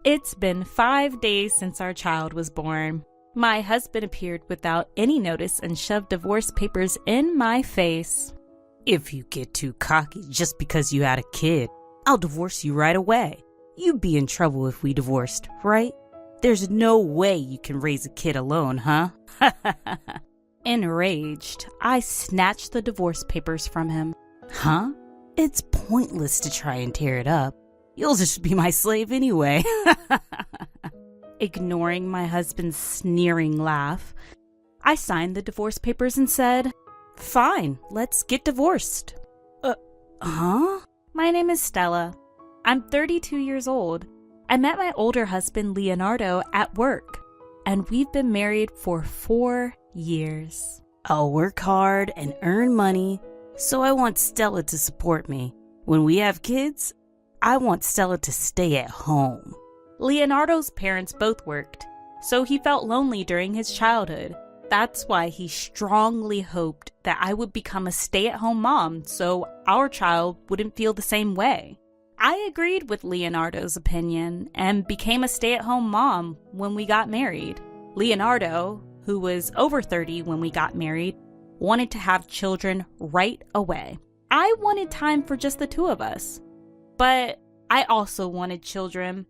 It's been 5 days since our child was born. My husband appeared without any notice and shoved divorce papers in my face. If you get too cocky just because you had a kid, I'll divorce you right away. You'd be in trouble if we divorced, right? There's no way you can raise a kid alone, huh? Enraged, I snatched the divorce papers from him. Huh? It's pointless to try and tear it up. You'll just be my slave anyway. Ignoring my husband's sneering laugh, I signed the divorce papers and said, "Fine, let's get divorced." Huh? My name is Stella. I'm 32 years old. I met my older husband, Leonardo, at work, and we've been married for 4 years. I'll work hard and earn money, so I want Stella to support me. When we have kids, I want Stella to stay at home. Leonardo's parents both worked, so he felt lonely during his childhood. That's why he strongly hoped that I would become a stay-at-home mom so our child wouldn't feel the same way. I agreed with Leonardo's opinion and became a stay-at-home mom when we got married. Leonardo, who was over 30 when we got married, wanted to have children right away. I wanted time for just the two of us, but I also wanted children.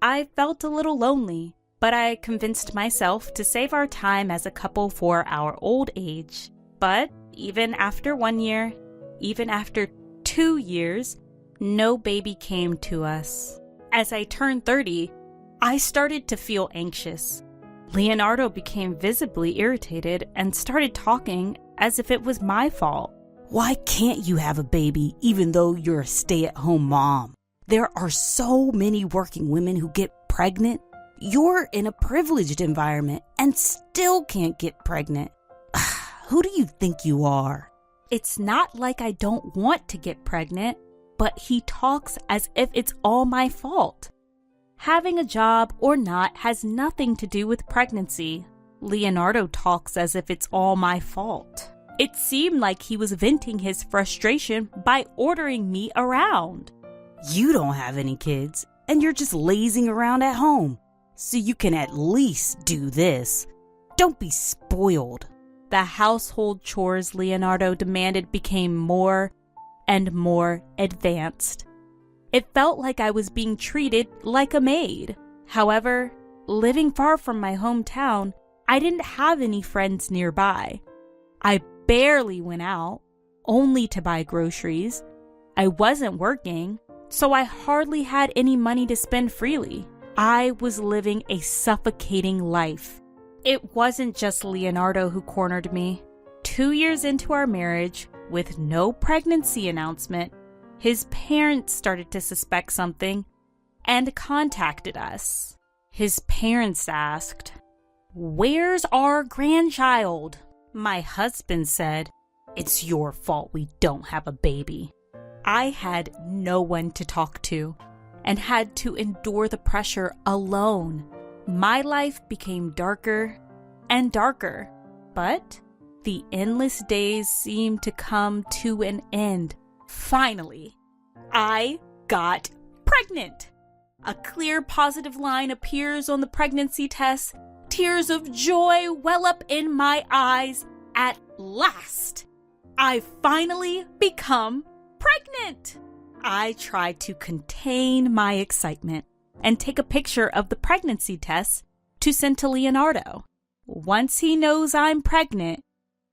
I felt a little lonely, but I convinced myself to save our time as a couple for our old age. But even after 1 year, even after 2 years, no baby came to us. As I turned 30, I started to feel anxious. Leonardo became visibly irritated and started talking as if it was my fault. Why can't you have a baby even though you're a stay-at-home mom? There are so many working women who get pregnant. You're in a privileged environment and still can't get pregnant. Who do you think you are? It's not like I don't want to get pregnant, but he talks as if it's all my fault. Having a job or not has nothing to do with pregnancy. Leonardo talks as if it's all my fault. It seemed like he was venting his frustration by ordering me around. You don't have any kids, and you're just lazing around at home, so you can at least do this. Don't be spoiled. The household chores Leonardo demanded became more and more advanced. It felt like I was being treated like a maid. However, living far from my hometown, I didn't have any friends nearby. I barely went out, only to buy groceries. I wasn't working, so I hardly had any money to spend freely. I was living a suffocating life. It wasn't just Leonardo who cornered me. 2 years into our marriage, with no pregnancy announcement, his parents started to suspect something and contacted us. His parents asked, "Where's our grandchild?" My husband said, "It's your fault we don't have a baby." I had no one to talk to and had to endure the pressure alone. My life became darker and darker, but the endless days seemed to come to an end. Finally, I got pregnant. A clear positive line appears on the pregnancy test. Tears of joy well up in my eyes. At last, I finally become pregnant. I tried to contain my excitement and take a picture of the pregnancy test to send to Leonardo. Once he knows I'm pregnant,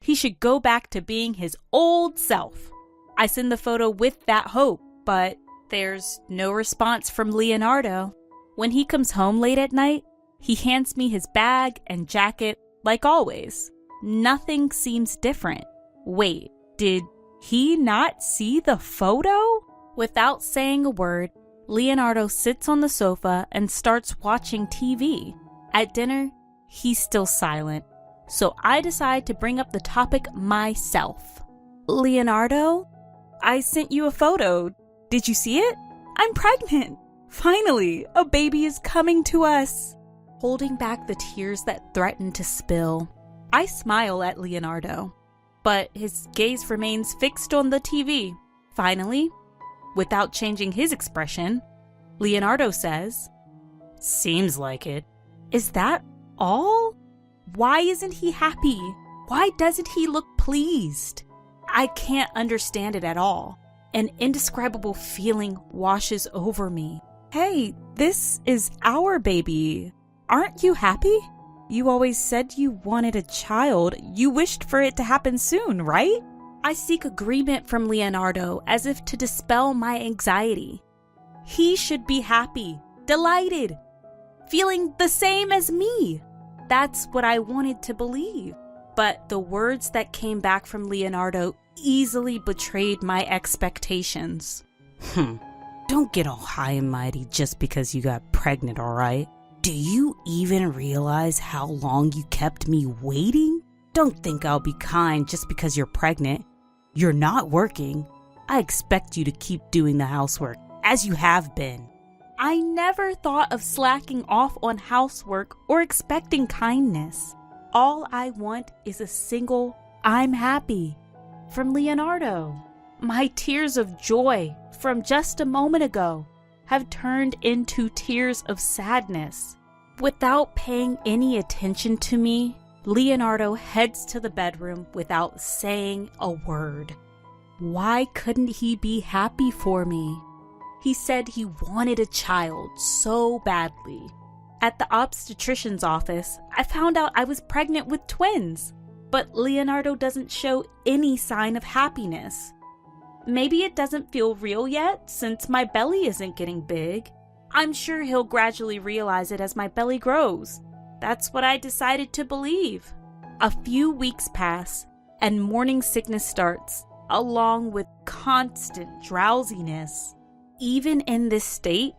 he should go back to being his old self. I send the photo with that hope, but there's no response from Leonardo. When he comes home late at night, he hands me his bag and jacket like always. Nothing seems different. Wait, did he not see the photo? Without saying a word, Leonardo sits on the sofa and starts watching TV. At dinner, he's still silent, so I decide to bring up the topic myself. "Leonardo, I sent you a photo. Did you see it? I'm pregnant. Finally, a baby is coming to us." Holding back the tears that threaten to spill, I smile at Leonardo, but his gaze remains fixed on the TV. Finally, without changing his expression, Leonardo says, Seems like it. Is that all? Why isn't he happy? Why doesn't he look pleased? I can't understand it at all. An indescribable feeling washes over me. Hey, this is our baby. Aren't you happy? You always said you wanted a child. You wished for it to happen soon, right? I seek agreement from Leonardo as if to dispel my anxiety. He should be happy, delighted, feeling the same as me. That's what I wanted to believe. But the words that came back from Leonardo easily betrayed my expectations. Don't get all high and mighty just because you got pregnant, alright? Do you even realize how long you kept me waiting? Don't think I'll be kind just because you're pregnant. You're not working. I expect you to keep doing the housework, as you have been. I never thought of slacking off on housework or expecting kindness. All I want is a single "I'm happy" from Leonardo. My tears of joy from just a moment ago have turned into tears of sadness. Without paying any attention to me, Leonardo heads to the bedroom without saying a word. Why couldn't he be happy for me? He said he wanted a child so badly. At the obstetrician's office, I found out I was pregnant with twins, but Leonardo doesn't show any sign of happiness. Maybe it doesn't feel real yet since my belly isn't getting big. I'm sure he'll gradually realize it as my belly grows. That's what I decided to believe. A few weeks pass and morning sickness starts, along with constant drowsiness. Even in this state,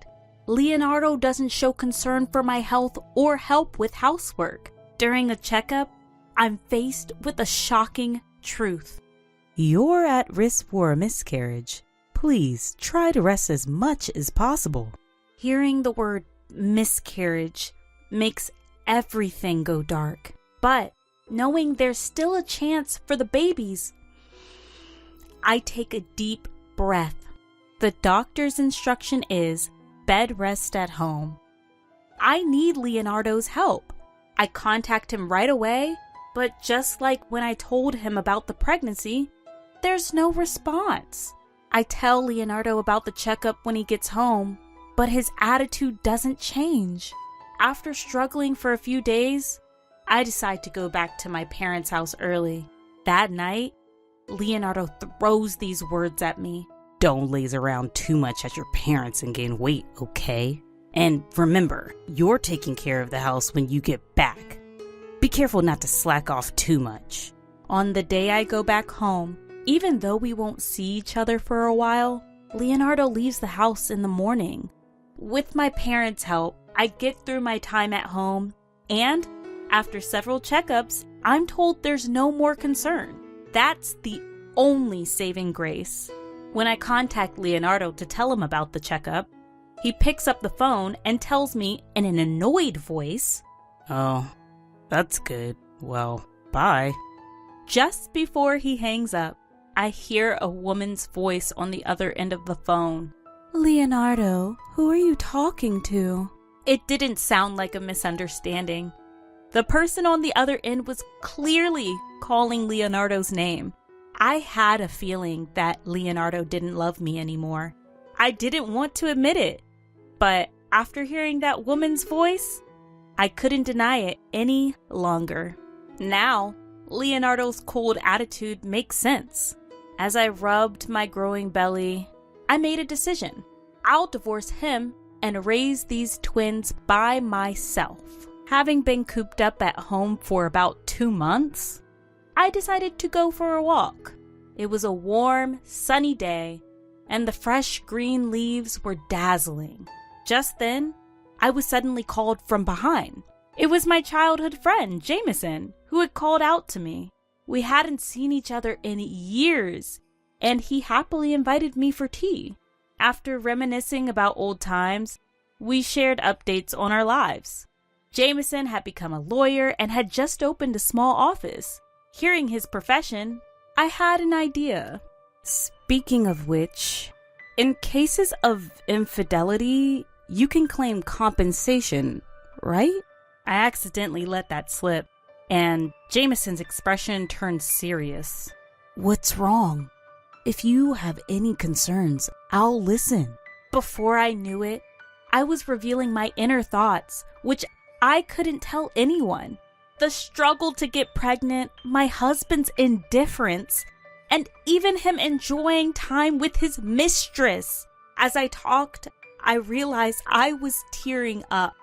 Leonardo doesn't show concern for my health or help with housework. During a checkup, I'm faced with a shocking truth. You're at risk for a miscarriage. Please try to rest as much as possible. Hearing the word miscarriage makes everything go dark. But knowing there's still a chance for the babies, I take a deep breath. The doctor's instruction is bed rest at home. I need Leonardo's help. I contact him right away, but just like when I told him about the pregnancy, there's no response. I tell Leonardo about the checkup when he gets home, but his attitude doesn't change. After struggling for a few days, I decide to go back to my parents' house early. That night, Leonardo throws these words at me. Don't laze around too much at your parents and gain weight, okay? And remember, you're taking care of the house when you get back. Be careful not to slack off too much. On the day I go back home, even though we won't see each other for a while, Leonardo leaves the house in the morning. With my parents' help, I get through my time at home, and after several checkups, I'm told there's no more concern. That's the only saving grace. When I contact Leonardo to tell him about the checkup, he picks up the phone and tells me in an annoyed voice, "Oh, that's good. Well, bye." Just before he hangs up, I hear a woman's voice on the other end of the phone. "Leonardo, who are you talking to?" It didn't sound like a misunderstanding. The person on the other end was clearly calling Leonardo's name. I had a feeling that Leonardo didn't love me anymore. I didn't want to admit it, but after hearing that woman's voice, I couldn't deny it any longer. Now, Leonardo's cold attitude makes sense. As I rubbed my growing belly, I made a decision. I'll divorce him and raise these twins by myself. Having been cooped up at home for about 2 months, I decided to go for a walk. It was a warm, sunny day, and the fresh green leaves were dazzling. Just then, I was suddenly called from behind. It was my childhood friend, Jameson, who had called out to me. We hadn't seen each other in years, and he happily invited me for tea. After reminiscing about old times, we shared updates on our lives. Jameson had become a lawyer and had just opened a small office. Hearing his profession, I had an idea. Speaking of which, in cases of infidelity, you can claim compensation, right? I accidentally let that slip, and Jameson's expression turned serious. What's wrong? If you have any concerns, I'll listen. Before I knew it, I was revealing my inner thoughts, which I couldn't tell anyone. The struggle to get pregnant, my husband's indifference, and even him enjoying time with his mistress. As I talked, I realized I was tearing up.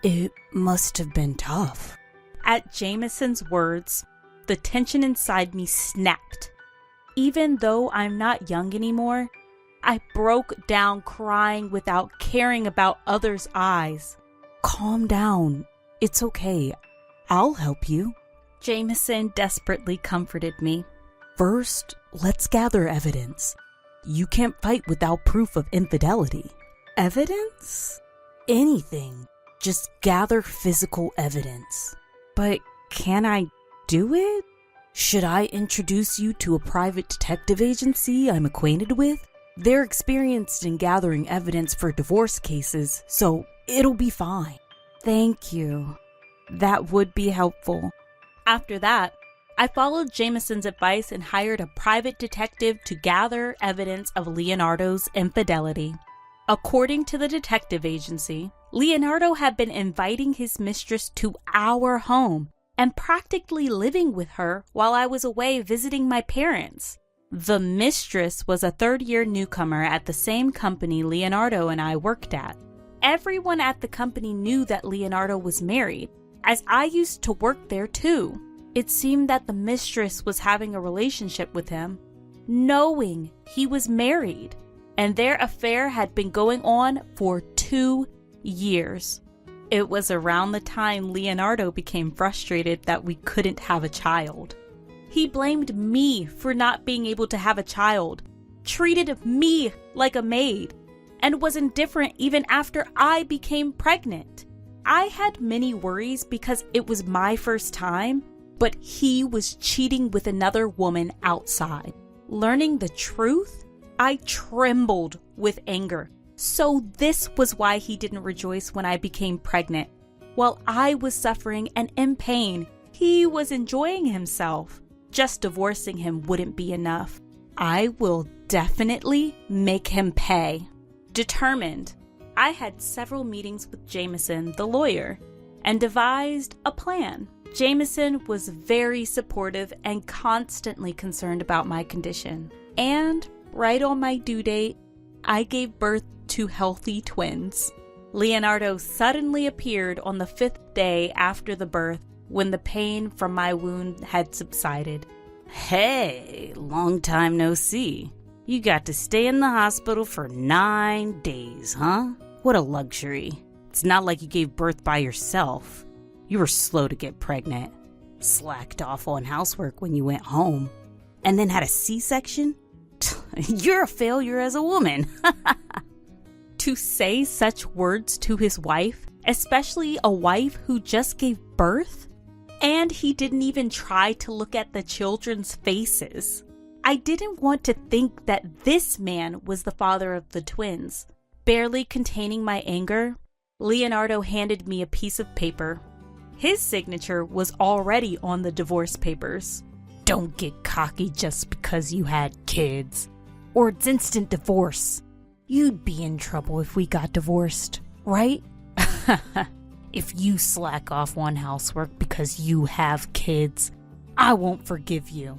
It must have been tough. At Jameson's words, the tension inside me snapped. Even though I'm not young anymore, I broke down crying without caring about others' eyes. Calm down. It's okay. I'll help you. Jameson desperately comforted me. First, let's gather evidence. You can't fight without proof of infidelity. Evidence? Anything. Just gather physical evidence. But can I do it? Should I introduce you to a private detective agency I'm acquainted with? They're experienced in gathering evidence for divorce cases, so it'll be fine. Thank you. That would be helpful. After that, I followed Jameson's advice and hired a private detective to gather evidence of Leonardo's infidelity. According to the detective agency, Leonardo had been inviting his mistress to our home and practically living with her while I was away visiting my parents. The mistress was a third-year newcomer at the same company Leonardo and I worked at. Everyone at the company knew that Leonardo was married, as I used to work there too. It seemed that the mistress was having a relationship with him, knowing he was married, and their affair had been going on for 2 years. It was around the time Leonardo became frustrated that we couldn't have a child. He blamed me for not being able to have a child, treated me like a maid, and was indifferent even after I became pregnant. I had many worries because it was my first time, but he was cheating with another woman outside. Learning the truth, I trembled with anger. So this was why he didn't rejoice when I became pregnant. While I was suffering and in pain, he was enjoying himself. Just divorcing him wouldn't be enough. I will definitely make him pay. Determined, I had several meetings with Jameson, the lawyer, and devised a plan. Jameson was very supportive and constantly concerned about my condition. And right on my due date, I gave birth to healthy twins. Leonardo suddenly appeared on the 5th day after the birth when the pain from my wound had subsided. Hey, long time no see. You got to stay in the hospital for 9 days, huh? What a luxury. It's not like you gave birth by yourself. You were slow to get pregnant. Slacked off on housework when you went home. And then had a C-section? You're a failure as a woman. To say such words to his wife, especially a wife who just gave birth? And he didn't even try to look at the children's faces. I didn't want to think that this man was the father of the twins. Barely containing my anger, Leonardo handed me a piece of paper. His signature was already on the divorce papers. Don't get cocky just because you had kids, or it's instant divorce. You'd be in trouble if we got divorced, right? If you slack off on housework because you have kids, I won't forgive you.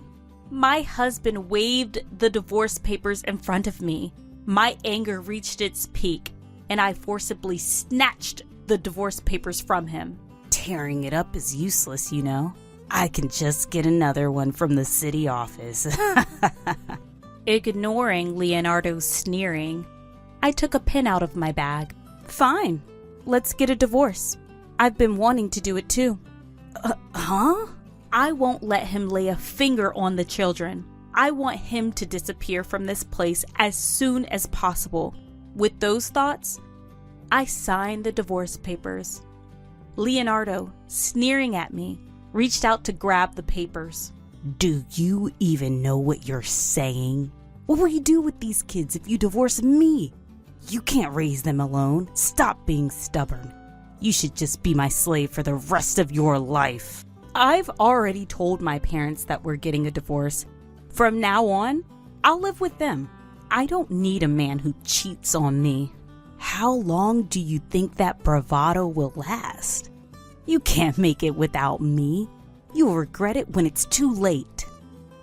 My husband waved the divorce papers in front of me. My anger reached its peak, and I forcibly snatched the divorce papers from him. Tearing it up is useless, you know. I can just get another one from the city office. Ignoring Leonardo's sneering, I took a pen out of my bag. Fine, let's get a divorce. I've been wanting to do it too. Huh? I won't let him lay a finger on the children. I want him to disappear from this place as soon as possible. With those thoughts, I signed the divorce papers. Leonardo, sneering at me, reached out to grab the papers. Do you even know what you're saying? What will you do with these kids if you divorce me? You can't raise them alone. Stop being stubborn. You should just be my slave for the rest of your life. I've already told my parents that we're getting a divorce. From now on, I'll live with them. I don't need a man who cheats on me. How long do you think that bravado will last? You can't make it without me. You'll regret it when it's too late.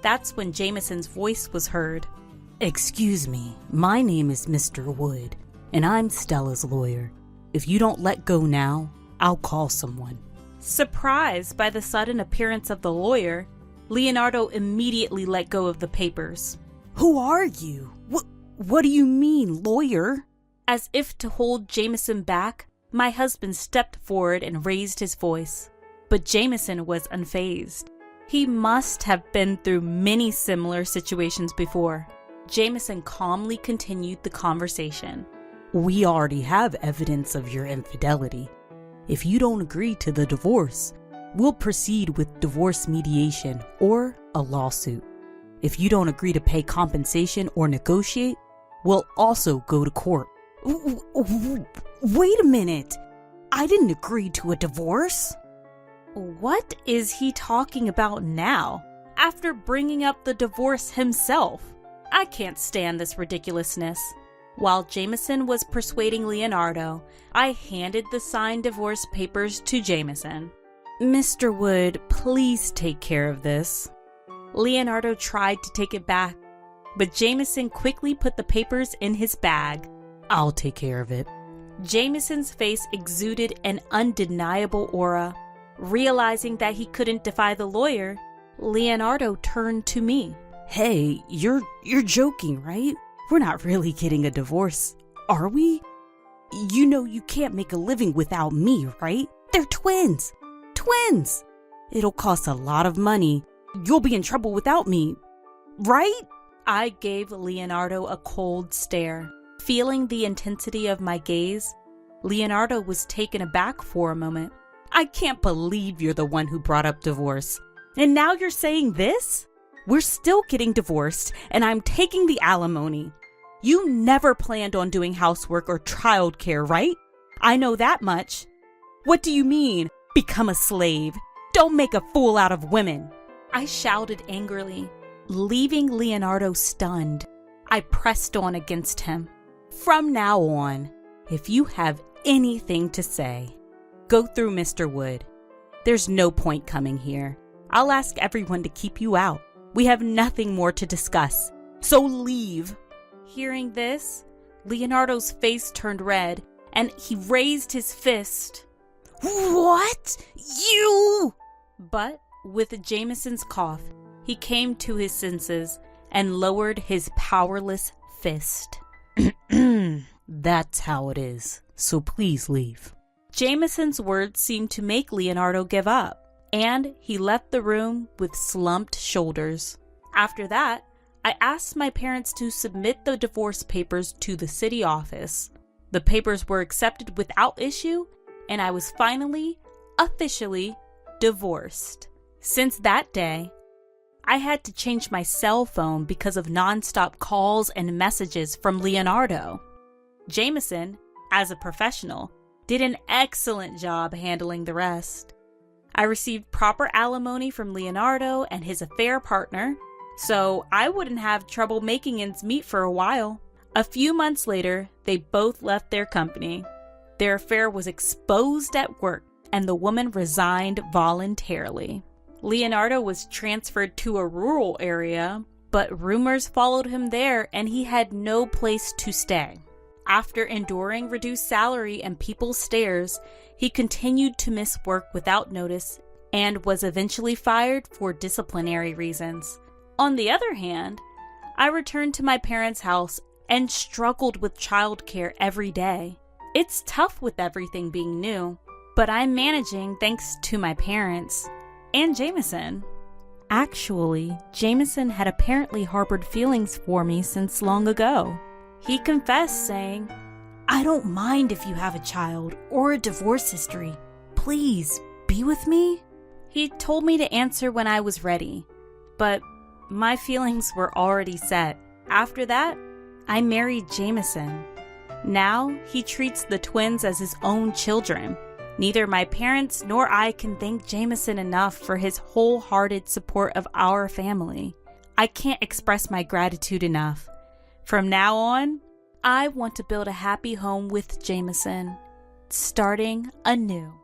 That's when Jameson's voice was heard. Excuse me, my name is Mr. Wood, and I'm Stella's lawyer. If you don't let go now, I'll call someone. Surprised by the sudden appearance of the lawyer, Leonardo immediately let go of the papers. Who are you? What do you mean, lawyer? As if to hold Jameson back, my husband stepped forward and raised his voice. But Jameson was unfazed. He must have been through many similar situations before. Jameson calmly continued the conversation. We already have evidence of your infidelity. If you don't agree to the divorce, we'll proceed with divorce mediation or a lawsuit. If you don't agree to pay compensation or negotiate, we'll also go to court. Wait a minute. I didn't agree to a divorce. What is he talking about now, after bringing up the divorce himself? I can't stand this ridiculousness. While Jameson was persuading Leonardo, I handed the signed divorce papers to Jameson. Mr. Wood, please take care of this. Leonardo tried to take it back, but Jameson quickly put the papers in his bag. I'll take care of it. Jameson's face exuded an undeniable aura. Realizing that he couldn't defy the lawyer, Leonardo turned to me. Hey, you're joking, right? We're not really getting a divorce, are we? You know you can't make a living without me, right? They're twins. Twins! It'll cost a lot of money. You'll be in trouble without me, right? I gave Leonardo a cold stare. Feeling the intensity of my gaze, Leonardo was taken aback for a moment. I can't believe you're the one who brought up divorce. And now you're saying this? We're still getting divorced, and I'm taking the alimony. You never planned on doing housework or childcare, right? I know that much. What do you mean, become a slave? Don't make a fool out of women. I shouted angrily, leaving Leonardo stunned. I pressed on against him. From now on, if you have anything to say, go through Mr. Wood. There's no point coming here. I'll ask everyone to keep you out. We have nothing more to discuss, so leave. Hearing this, Leonardo's face turned red, and he raised his fist. What? You? But with Jameson's cough, he came to his senses and lowered his powerless fist. That's how it is, so please leave. Jameson's words seemed to make Leonardo give up, and he left the room with slumped shoulders. After that, I asked my parents to submit the divorce papers to the city office. The papers were accepted without issue, and I was finally, officially, divorced. Since that day, I had to change my cell phone because of nonstop calls and messages from Leonardo. Jameson, as a professional, did an excellent job handling the rest. I received proper alimony from Leonardo and his affair partner, so I wouldn't have trouble making ends meet for a while. A few months later, they both left their company. Their affair was exposed at work, and the woman resigned voluntarily. Leonardo was transferred to a rural area, but rumors followed him there, and he had no place to stay. After enduring reduced salary and people's stares, he continued to miss work without notice and was eventually fired for disciplinary reasons. On the other hand, I returned to my parents' house and struggled with childcare every day. It's tough with everything being new, but I'm managing thanks to my parents and Jameson. Actually, Jameson had apparently harbored feelings for me since long ago. He confessed, saying, I don't mind if you have a child or a divorce history. Please, be with me. He told me to answer when I was ready, but my feelings were already set. After that, I married Jameson. Now he treats the twins as his own children. Neither my parents nor I can thank Jameson enough for his wholehearted support of our family. I can't express my gratitude enough. From now on, I want to build a happy home with Jameson, starting anew.